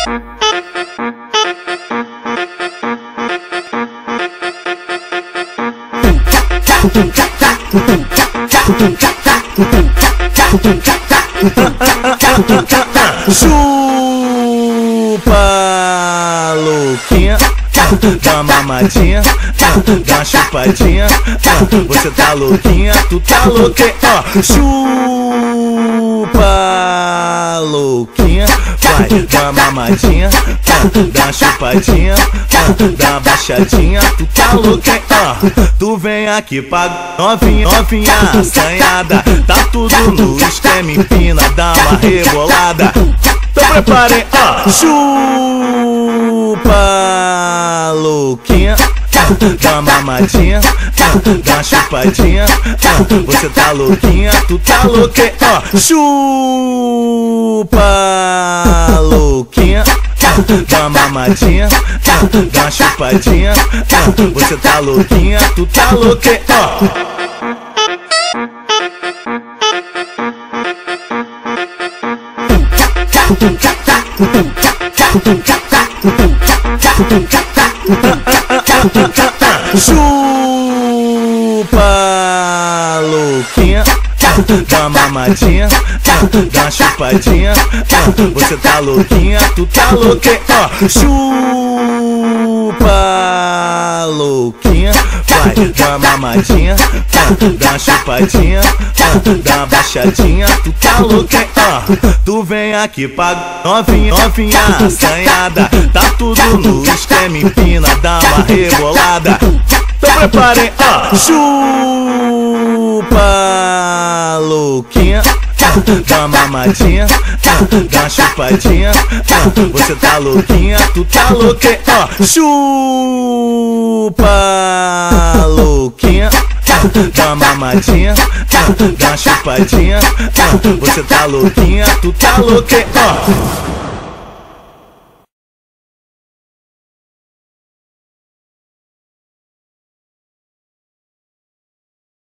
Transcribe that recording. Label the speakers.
Speaker 1: Chupa, louquinha, dá uma mamadinha, dá uma chupadinha. Você tá louquinha, tu tá louquinha. Chupa, louquinha, vai, dá uma mamadinha, dá uma chupadinha, dá uma baixadinha. Tu tá louquinha. Tu vem aqui pra novinha, novinha assanhada. Tá tudo no esquema, empina, dá uma rebolada. Então preparem, chupa, louquinha, dá uma mamadinha, dá uma chupadinha. Você tá louquinha, tu tá louquinha. Chupa, louquinha, dá uma mamadinha, dá uma chupadinha. Você tá louquinha, tu tá louquinha. Chupa, louquinha, dá uma mamadinha, dá uma chupadinha. Você tá louquinha, tu tá louquinha. Chupa, louquinha, vai, dá uma mamadinha, dá uma chupadinha, dá uma baixadinha. Tu tá louquinha. Tu vem aqui pra novinha, novinha assanhada. Tá tudo no esquema, empina, dá uma rebolada. Então preparem, chupa, louquinha, dá uma mamadinha, dá uma chupadinha. Você tá louquinha, tu tá louquinha. Chupa, louquinha, dá uma mamadinha, dá uma chupadinha. Você tá louquinha, tu tá louquinha.